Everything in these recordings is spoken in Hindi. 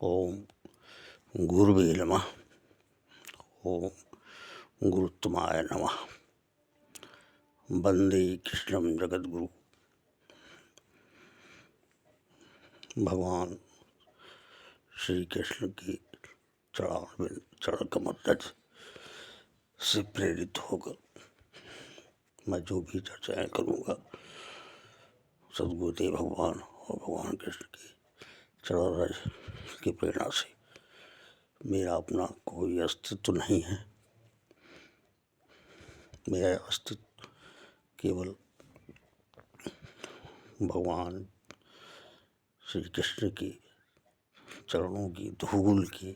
ओम गुरुवे नमः। ओम गुरुत्तमाय नमः। वंदे कृष्णं जगद्गुरु। भगवान श्री कृष्ण की चरण कमल रज से प्रेरित होकर मैं जो भी चर्चाएं करूँगा सदगुरुदेव भगवान और भगवान कृष्ण की चरण रज की प्रेरणा से। मेरा अपना कोई अस्तित्व नहीं है, मेरा अस्तित्व केवल भगवान श्री कृष्ण के चरणों की धूल के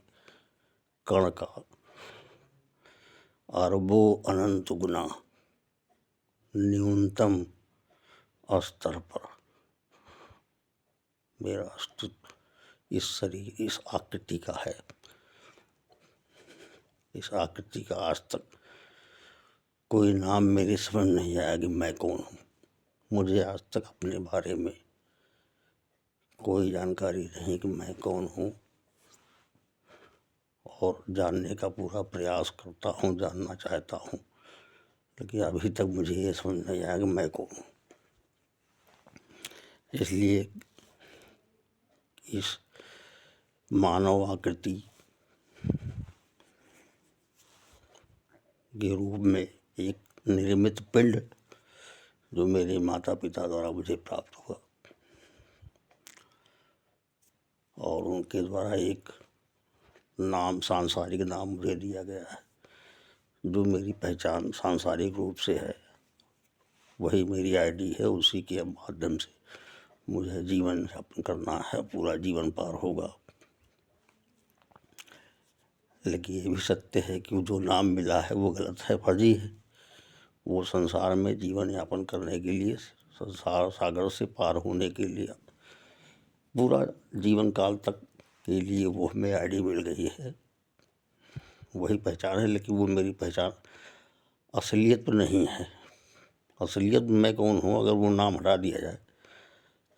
कण का अरबों अनंत गुना न्यूनतम स्तर पर मेरा अस्तित्व इस शरीर, इस आकृति का है। इस आकृति का आज तक कोई नाम मेरे समझ नहीं आया कि मैं कौन हूँ। मुझे आज तक अपने बारे में कोई जानकारी नहीं कि मैं कौन हूँ, और जानने का पूरा प्रयास करता हूँ, जानना चाहता हूँ, लेकिन अभी तक मुझे ये समझ नहीं आया कि मैं कौन हूँ। इसलिए इस मानव आकृति के रूप में एक निर्मित पिंड जो मेरे माता पिता द्वारा मुझे प्राप्त हुआ और उनके द्वारा एक नाम, सांसारिक नाम मुझे दिया गया है, जो मेरी पहचान सांसारिक रूप से है, वही मेरी आईडी है। उसी के माध्यम से मुझे जीवन यापन करना है, पूरा जीवन पार होगा। लेकिन ये भी सत्य है कि जो नाम मिला है वो गलत है, फर्जी है। वो संसार में जीवन यापन करने के लिए, संसार सागर से पार होने के लिए, पूरा जीवन काल तक के लिए वो हमें आईडी मिल गई है, वही पहचान है। लेकिन वो मेरी पहचान असलियत तो नहीं है। असलियत मैं कौन हूँ अगर वो नाम हटा दिया जाए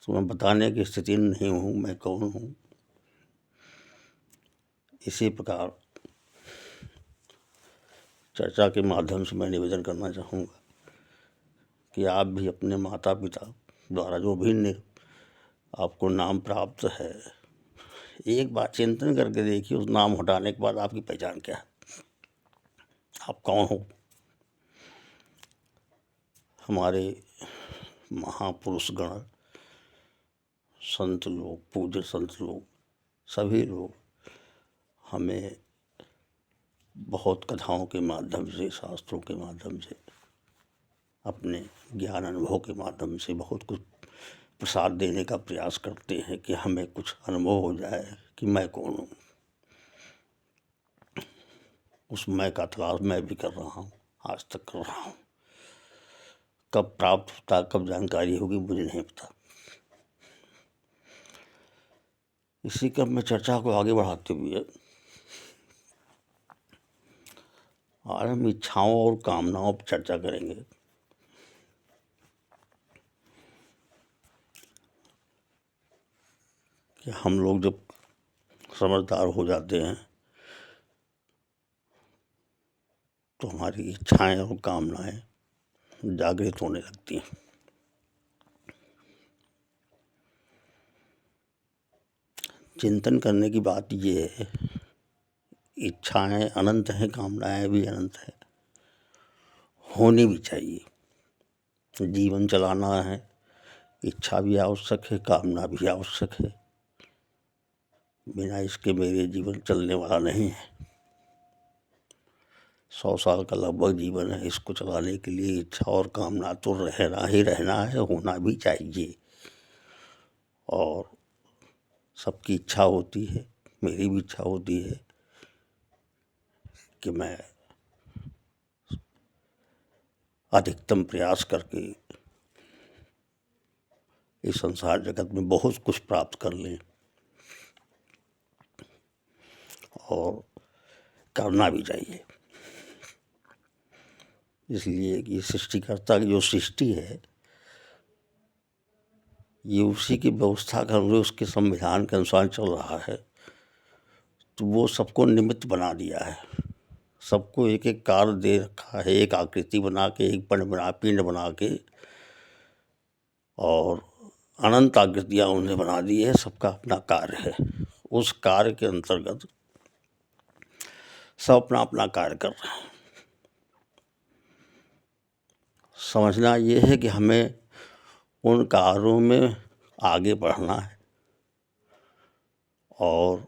तो मैं बताने की स्थिति में नहीं हूँ मैं कौन हूँ। इसी प्रकार चर्चा के माध्यम से मैं निवेदन करना चाहूँगा कि आप भी अपने माता पिता द्वारा जो भी आपको नाम प्राप्त है, एक बार चिंतन करके देखिए, उस नाम हटाने के बाद आपकी पहचान क्या है, आप कौन हो। हमारे महापुरुषगण, संत लोग, पूज्य संत लोग, सभी लोग हमें बहुत कथाओं के माध्यम से, शास्त्रों के माध्यम से, अपने ज्ञान अनुभव के माध्यम से बहुत कुछ प्रसाद देने का प्रयास करते हैं कि हमें कुछ अनुभव हो जाए कि मैं कौन हूँ। उस मैं का तलाश मैं भी कर रहा हूँ, आज तक कर रहा हूँ। कब प्राप्त होता, कब जानकारी होगी, मुझे नहीं पता। इसी क्रम में चर्चा को आगे बढ़ाते हुए आज हम इच्छाओं और कामनाओं पर चर्चा करेंगे। कि हम लोग जब समझदार हो जाते हैं तो हमारी इच्छाएं और कामनाएं जागृत होने लगती हैं। चिंतन करने की बात ये है, इच्छाएं अनंत हैं, कामनाएं भी अनंत हैं, होनी भी चाहिए। जीवन चलाना है, इच्छा भी आवश्यक है, कामना भी आवश्यक है। बिना इसके मेरे जीवन चलने वाला नहीं है। 100 साल का लगभग जीवन है, इसको चलाने के लिए इच्छा और कामना तो रहना ही रहना है, होना भी चाहिए। और सबकी इच्छा होती है, मेरी भी इच्छा होती है कि मैं अधिकतम प्रयास करके इस संसार जगत में बहुत कुछ प्राप्त कर लें, और करना भी चाहिए। इसलिए कि सृष्टिकर्ता की जो सृष्टि है, ये उसी की व्यवस्था के अनुसार, उसके संविधान के अनुसार चल रहा है। तो वो सबको निमित्त बना दिया है, सबको एक एक कार्य दे रखा है, एक आकृति बना के, एक पिंड बना के, और अनंत आकृतियाँ उन्हें बना दी है। सबका अपना कार्य है, उस कार्य के अंतर्गत सब अपना अपना कार्य कर रहे हैं। समझना ये है कि हमें उन कार्यों में आगे बढ़ना है और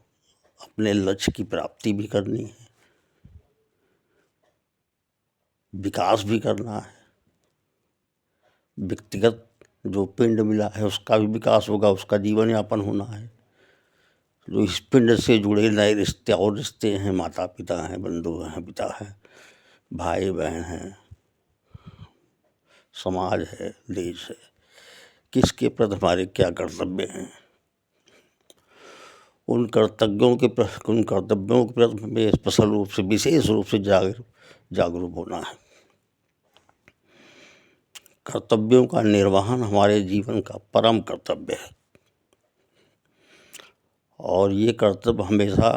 अपने लक्ष्य की प्राप्ति भी करनी है, विकास भी करना है। व्यक्तिगत जो पिंड मिला है उसका भी विकास होगा, उसका जीवन यापन होना है। जो इस पिंड से जुड़े नए रिश्ते और रिश्ते हैं, माता पिता हैं, बंधु हैं, पिता हैं, भाई बहन हैं, समाज है, देश है, किसके प्रति हमारे क्या कर्तव्य हैं, उन कर्तव्यों के प्रति हमें स्पेशल रूप से, विशेष रूप से जागरूक होना है। कर्तव्यों का निर्वहन हमारे जीवन का परम कर्तव्य है और ये कर्तव्य हमेशा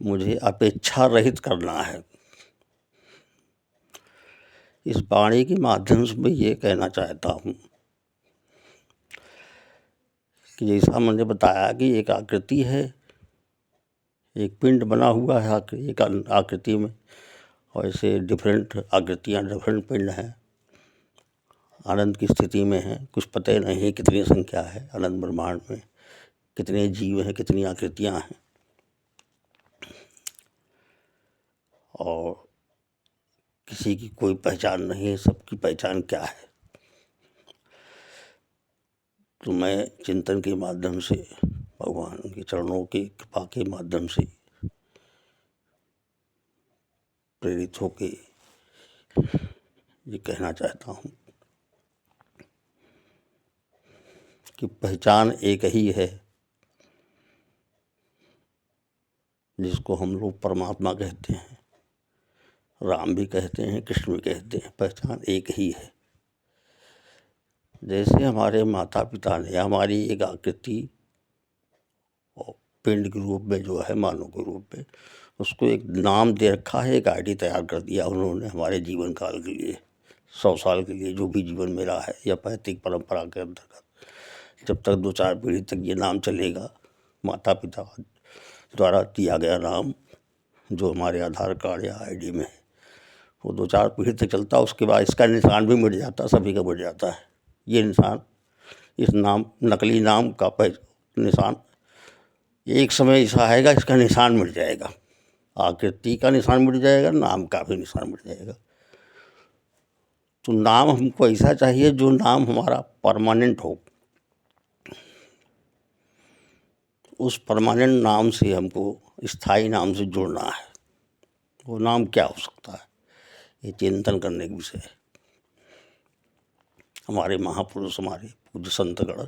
मुझे अपेक्षा रहित करना है। इस वाणी के माध्यम से मैं ये कहना चाहता हूँ कि जैसा मैंने बताया कि एक आकृति है, एक पिंड बना हुआ है एक आकृति में, और ऐसे डिफरेंट आकृतियाँ, डिफरेंट पिंड हैं, अनंत की स्थिति में हैं। कुछ पता ही नहीं कितनी संख्या है अनंत ब्रह्मांड में, कितने जीव हैं, कितनी आकृतियाँ हैं, और किसी की कोई पहचान नहीं है, सबकी पहचान क्या है। तो मैं चिंतन के माध्यम से, भगवान के चरणों की कृपा के माध्यम से प्रेरित होके ये कहना चाहता हूँ कि पहचान एक ही है, जिसको हम लोग परमात्मा कहते हैं, राम भी कहते हैं, कृष्ण भी कहते हैं। पहचान एक ही है। जैसे हमारे माता पिता ने हमारी एक आकृति और पिंड के रूप में, जो है मानव के रूप में, उसको एक नाम दे रखा है, एक आईडी तैयार कर दिया उन्होंने हमारे जीवन काल के लिए, 100 साल के लिए, जो भी जीवन मेरा है, या पैतृक परंपरा के अंतर्गत जब तक 2-4 पीढ़ी तक ये नाम चलेगा, माता पिता द्वारा दिया गया नाम जो हमारे आधार कार्ड या आईडी में है, वो 2-4 पीढ़ी तक चलता। उसके बाद इसका निशान भी मिट जाता, सभी का मिट जाता है। ये निशान, इस नाम, नकली नाम का निशान एक समय ऐसा आएगा, इसका निशान मिट जाएगा, आकृति का निशान मिट जाएगा, नाम का भी निशान मिट जाएगा। तो नाम हमको ऐसा चाहिए जो नाम हमारा परमानेंट हो। उस परमानेंट नाम से हमको स्थायी नाम से जुड़ना है। वो नाम क्या हो सकता है, ये चिंतन करने का विषय है। हमारे महापुरुष, हमारे पूज्य संतगण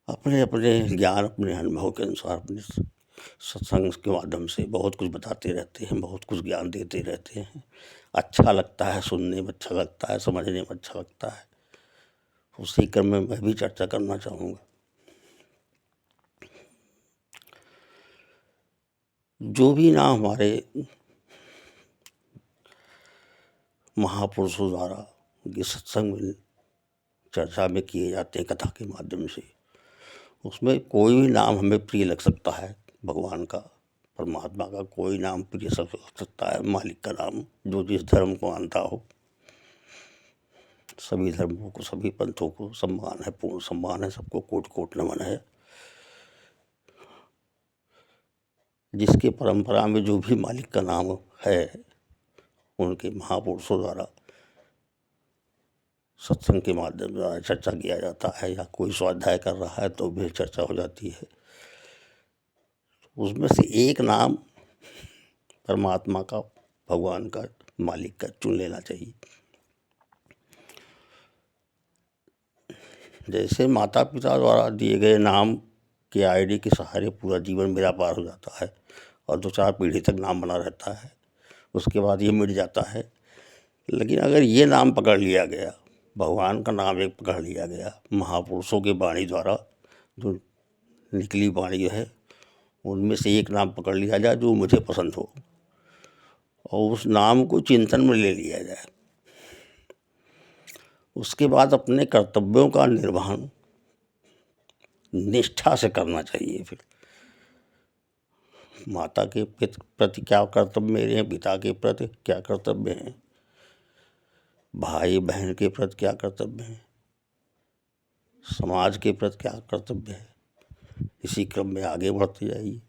अपने अपने ज्ञान, अपने अनुभव के अनुसार, अपने सत्संग के माध्यम से बहुत कुछ बताते रहते हैं, बहुत कुछ ज्ञान देते रहते हैं। अच्छा लगता है, सुनने में अच्छा लगता है, समझने में अच्छा लगता है। उसी क्रम में मैं भी चर्चा करना चाहूँगा। जो भी नाम हमारे महापुरुषों द्वारा ये सत्संग में, चर्चा में किए जाते हैं कथा के माध्यम से, उसमें कोई भी नाम हमें प्रिय लग सकता है। भगवान का, परमात्मा का कोई नाम प्रिय लग सकता है, मालिक का नाम, जो जिस धर्म को मानता हो। सभी धर्मों को, सभी पंथों को सम्मान है, पूर्ण सम्मान है, सबको कोटि कोटि नमन है। जिसके परंपरा में जो भी मालिक का नाम है, उनके महापुरुषों द्वारा सत्संग के माध्यम द्वारा चर्चा किया जाता है, या कोई स्वाध्याय कर रहा है तो भी चर्चा हो जाती है। उसमें से एक नाम परमात्मा का, भगवान का, मालिक का चुन लेना चाहिए। जैसे माता पिता द्वारा दिए गए नाम के आईडी के सहारे पूरा जीवन मेरा पार हो जाता है और 2-4 पीढ़ी तक नाम बना रहता है, उसके बाद ये मिट जाता है। लेकिन अगर ये नाम पकड़ लिया गया, भगवान का नाम एक पकड़ लिया गया, महापुरुषों की वाणी द्वारा जो निकली वाणी है, उनमें से एक नाम पकड़ लिया जाए जो मुझे पसंद हो और उस नाम को चिंतन में ले लिया जाए। उसके बाद अपने कर्तव्यों का निर्वहन निष्ठा से करना चाहिए। फिर माता के प्रति क्या कर्तव्य मेरे हैं, पिता के प्रति क्या कर्तव्य हैं, भाई बहन के प्रति क्या कर्तव्य है, समाज के प्रति क्या कर्तव्य है। इसी क्रम में आगे बढ़ते जाइए।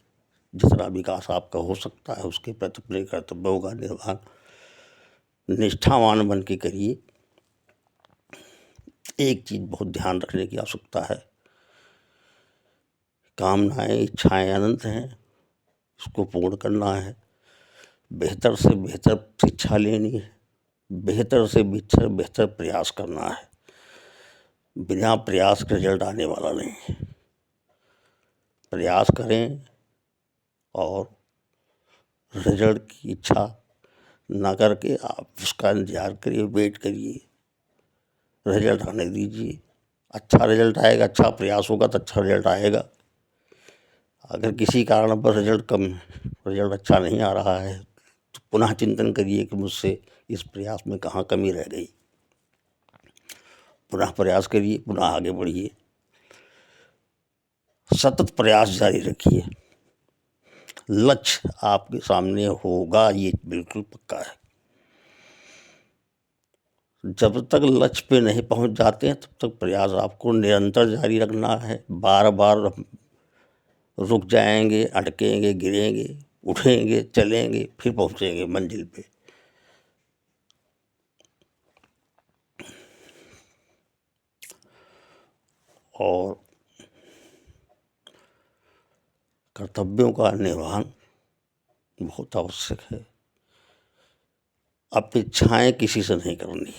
जितना विकास आपका हो सकता है उसके प्रति अपने कर्तव्यों का निर्वहन निष्ठावान बन के करिए। एक चीज़ बहुत ध्यान रखने की आवश्यकता है, कामनाएं इच्छाएं अनंत हैं, इसको पूर्ण करना है। बेहतर से बेहतर शिक्षा लेनी है, बेहतर से बेहतर प्रयास करना है। बिना प्रयास के रिजल्ट आने वाला नहीं है। प्रयास करें और रिजल्ट की इच्छा ना करके आप उसका इंतजार करिए, वेट करिए, रिजल्ट आने दीजिए। अच्छा रिजल्ट आएगा, अच्छा प्रयास होगा तो अच्छा रिजल्ट आएगा। अगर किसी कारण पर रिजल्ट अच्छा नहीं आ रहा है तो पुनः चिंतन करिए कि मुझसे इस प्रयास में कहाँ कमी रह गई। पुनः प्रयास करिए, पुनः आगे बढ़िए, सतत प्रयास जारी रखिए। लक्ष्य आपके सामने होगा, ये बिल्कुल पक्का है। जब तक लक्ष्य पे नहीं पहुंच जाते हैं तब तक प्रयास आपको निरंतर जारी रखना है। बार बार रुक जाएंगे, अटकेंगे, गिरेंगे, उठेंगे, चलेंगे, फिर पहुंचेंगे मंजिल पे। और कर्तव्यों का निर्वहन बहुत आवश्यक है। अपेक्षाएं किसी से नहीं करनी।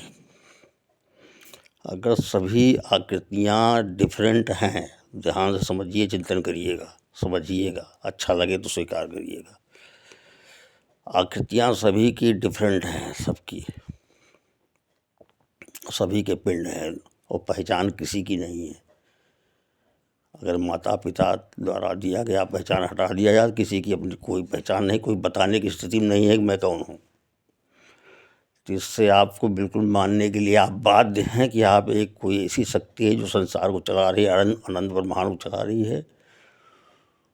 अगर सभी आकृतियां डिफरेंट हैं, ध्यान से समझिए, चिंतन करिएगा, समझिएगा, अच्छा लगे तो स्वीकार करिएगा। आकृतियां सभी की डिफरेंट हैं, सबकी, सभी के पिंड हैं और पहचान किसी की नहीं है। अगर माता पिता द्वारा दिया गया पहचान हटा दिया जाए, किसी की अपनी कोई पहचान नहीं, कोई बताने की स्थिति में नहीं है कि मैं कौन हूँ। तो इससे आपको बिल्कुल मानने के लिए आप बाध्य हैं कि आप एक कोई ऐसी शक्ति है जो संसार को चला रही है, अनंत ब्रह्मांड को चला रही है।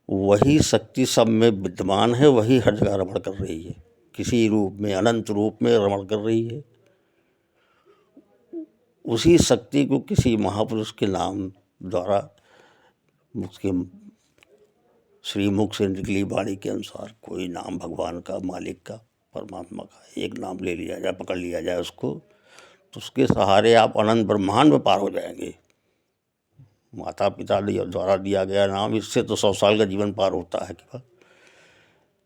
वही शक्ति सब में विद्यमान है, वही हर जगह रमण कर रही है, किसी रूप में, अनंत रूप में रमण कर रही है। उसी शक्ति को किसी महापुरुष के नाम द्वारा उसके श्रीमुख से निकली वाणी के अनुसार कोई नाम भगवान का, मालिक का, परमात्मा का एक नाम ले लिया जाए, पकड़ लिया जाए उसको, तो उसके सहारे आप अनंत ब्रह्मांड में पार हो जाएंगे। माता पिता द्वारा दिया गया नाम, इससे तो 100 साल का जीवन पार होता है केवल,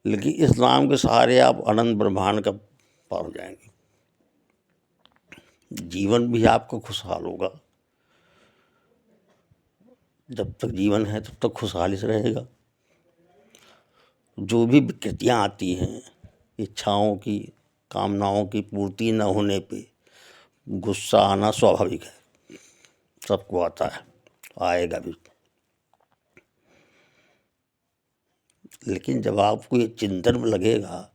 लेकिन इस नाम के सहारे आप अनंत ब्रह्मांड का पार हो जाएंगे। जीवन भी आपका खुशहाल होगा। जब तक जीवन है तब तक खुशहाली से रहेगा। जो भी विकृतियाँ आती हैं, इच्छाओं की, कामनाओं की पूर्ति न होने पे गुस्सा आना स्वाभाविक है, सबको आता है, आएगा भी। लेकिन जब आपको ये चिंतन में लगेगा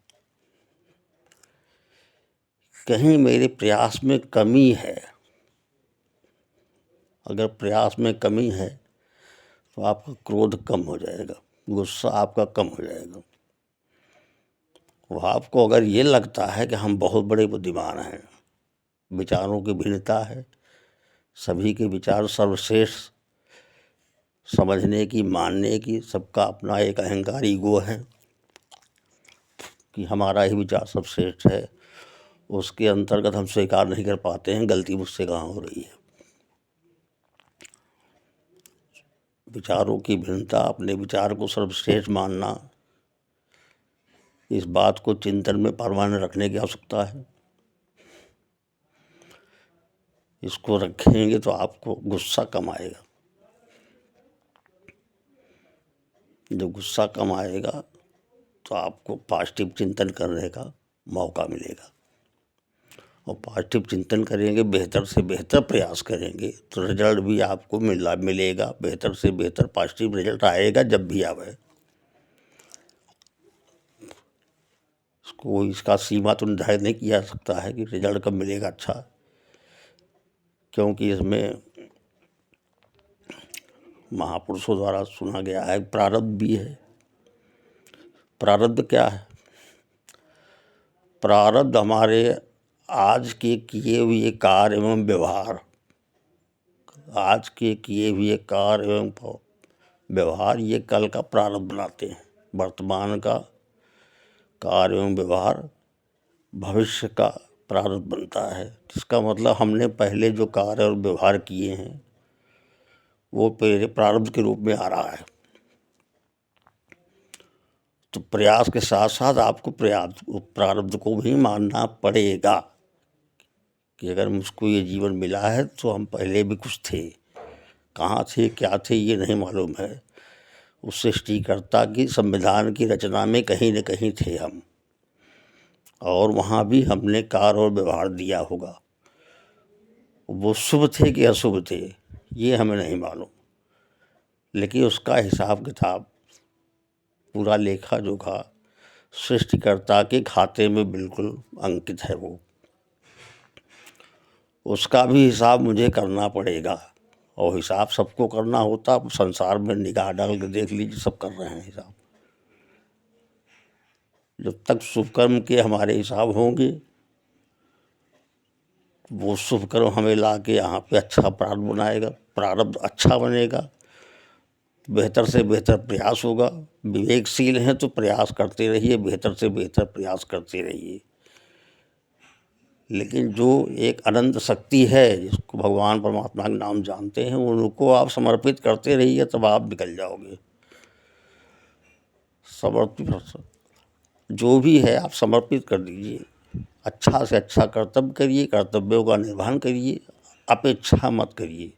कहीं मेरे प्रयास में कमी है, अगर प्रयास में कमी है तो आपका क्रोध कम हो जाएगा, गुस्सा आपका कम हो जाएगा। वो आपको अगर ये लगता है कि हम बहुत बड़े बुद्धिमान हैं, विचारों की भिन्नता है, सभी के विचार सर्वश्रेष्ठ समझने की, मानने की, सबका अपना एक अहंकार, ईगो है कि हमारा ही विचार सर्वश्रेष्ठ है, उसके अंतर्गत हम स्वीकार नहीं कर पाते हैं गलती मुझसे कहाँ हो रही है। विचारों की भिन्नता, अपने विचार को सर्वश्रेष्ठ मानना, इस बात को चिंतन में परमानेंट रखने की आवश्यकता है। इसको रखेंगे तो आपको गुस्सा कम आएगा। जब गुस्सा कम आएगा तो आपको पॉजिटिव चिंतन करने का मौका मिलेगा, और पॉजिटिव चिंतन करेंगे, बेहतर से बेहतर प्रयास करेंगे तो रिजल्ट भी आपको मिलेगा। बेहतर से बेहतर पॉजिटिव रिजल्ट आएगा जब भी आवे। कोई इसका सीमा तो निर्धारित नहीं किया जा सकता है कि रिजल्ट कब मिलेगा अच्छा, क्योंकि इसमें महापुरुषों द्वारा सुना गया है प्रारब्ध भी है। प्रारब्ध क्या है? प्रारब्ध हमारे आज के किए हुए कार्य एवं व्यवहार, आज के किए हुए कार्य एवं व्यवहार ये कल का प्रारब्ध बनाते हैं। वर्तमान का कार्य एवं व्यवहार भविष्य का प्रारब्ध बनता है। इसका मतलब हमने पहले जो कार्य और व्यवहार किए हैं वो पहले प्रारब्ध के रूप में आ रहा है। तो प्रयास के साथ साथ आपको प्रारब्ध को भी मानना पड़ेगा कि अगर मुझको ये जीवन मिला है तो हम पहले भी कुछ थे, कहाँ थे क्या थे ये नहीं मालूम है। उस सृष्टिकर्ता की संविधान की रचना में कहीं न कहीं थे हम, और वहाँ भी हमने कार्य और व्यवहार दिया होगा। वो शुभ थे कि अशुभ थे ये हमें नहीं मालूम, लेकिन उसका हिसाब किताब पूरा लेखा जोखा सृष्टिकर्ता के खाते में बिल्कुल अंकित है। वो उसका भी हिसाब मुझे करना पड़ेगा, और हिसाब सबको करना होता। संसार में निगाह डाल के देख लीजिए, सब कर रहे हैं हिसाब। जब तक शुभ कर्म के हमारे हिसाब होंगे, वो शुभ कर्म हमें ला के यहाँ पे अच्छा प्रारब्ध अच्छा बनेगा, बेहतर से बेहतर प्रयास होगा। विवेकशील हैं तो प्रयास करते रहिए, बेहतर से बेहतर प्रयास करते रहिए। लेकिन जो एक अनंत शक्ति है जिसको भगवान परमात्मा का नाम जानते हैं, उनको आप समर्पित करते रहिए, तब आप निकल जाओगे। समर्पित जो भी है आप समर्पित कर दीजिए, अच्छा से अच्छा कर्तव्य करिए, कर्तव्यों का निर्वहन करिए, अपेक्षा मत करिए।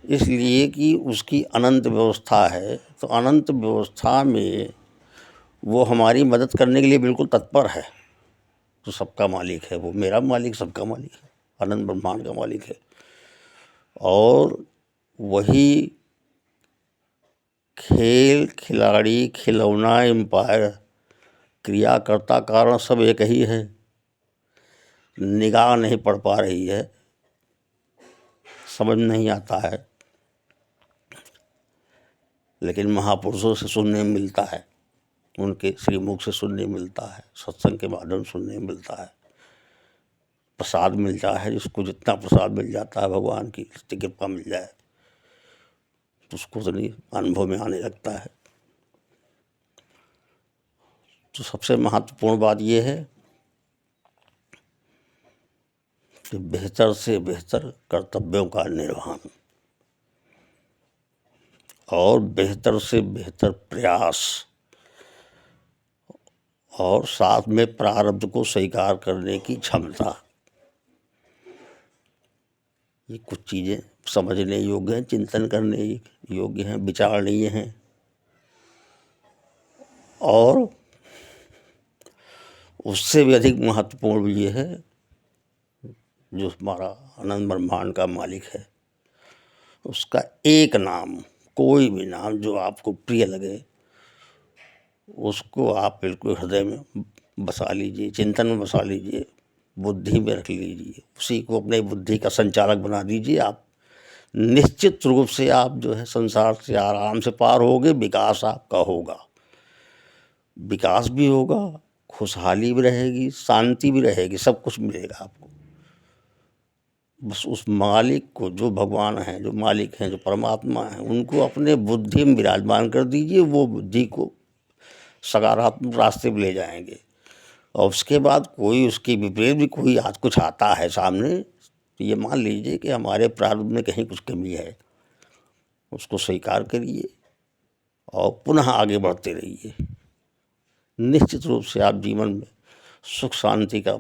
इसलिए कि उसकी अनंत व्यवस्था है, तो अनंत व्यवस्था में वो हमारी मदद करने के लिए बिल्कुल तत्पर है। तो सबका मालिक है वो, मेरा मालिक सबका मालिक है, अनंत ब्रह्मांड का मालिक है। और वही खेल खिलाड़ी खिलौना एम्पायर क्रियाकर्ता कारण सब एक ही है। निगाह नहीं पड़ पा रही है, समझ नहीं आता है, लेकिन महापुरुषों से सुनने में मिलता है, उनके श्रीमुख से सुनने मिलता है, सत्संग के माध्यम सुनने मिलता है। प्रसाद मिलता है, जिसको जितना प्रसाद मिल जाता है भगवान की कृपा मिल जाए तो उसको तो नहीं अनुभव में आने लगता है। तो सबसे महत्वपूर्ण बात यह है कि बेहतर से बेहतर कर्तव्यों का निर्वहन और बेहतर से बेहतर प्रयास, और साथ में प्रारब्ध को स्वीकार करने की क्षमता। ये कुछ चीज़ें समझने योग्य हैं, चिंतन करने योग्य हैं, विचारणीय हैं। और उससे भी अधिक महत्वपूर्ण ये है, जो हमारा अनंत ब्रह्मांड का मालिक है, उसका एक नाम, कोई भी नाम जो आपको प्रिय लगे, उसको आप बिल्कुल हृदय में बसा लीजिए, चिंतन में बसा लीजिए, बुद्धि में रख लीजिए, उसी को अपने बुद्धि का संचालक बना दीजिए। आप निश्चित रूप से आप जो है संसार से आराम से पार होगे। विकास आपका होगा, विकास भी होगा, खुशहाली भी रहेगी, शांति भी रहेगी, सब कुछ मिलेगा आपको। बस उस मालिक को, जो भगवान हैं, जो मालिक हैं, जो परमात्मा हैं, उनको अपने बुद्धि में विराजमान कर दीजिए। वो बुद्धि को सकारात्मक रास्ते पे ले जाएंगे। और उसके बाद कोई उसके विपरीत भी कोई आज कुछ आता है सामने, तो ये मान लीजिए कि हमारे प्रारब्ध में कहीं कुछ कमी है, उसको स्वीकार करिए और पुनः आगे बढ़ते रहिए। निश्चित रूप से आप जीवन में सुख शांति का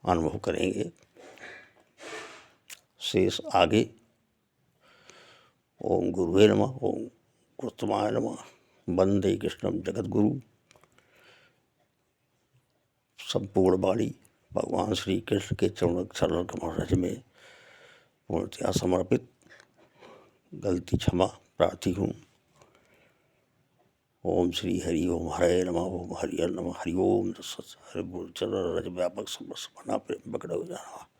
अनुभव करेंगे। शेष आगे। ओम गुरुवे नमः। ओम गुरुत्तमाय नमः। वंदे कृष्णम जगद्गुरु। संपूर्ण वाणी भगवान श्री कृष्ण के चरण कमल रज में पूर्णतया समर्पित। गलती क्षमा प्रार्थी हूँ। ओम श्री हरि ओम हरे नमः ओम हरि नमः हरि ओम हरि गुरु चरण रज व्यापक समस्त मना प्रेम पकड़ जाना।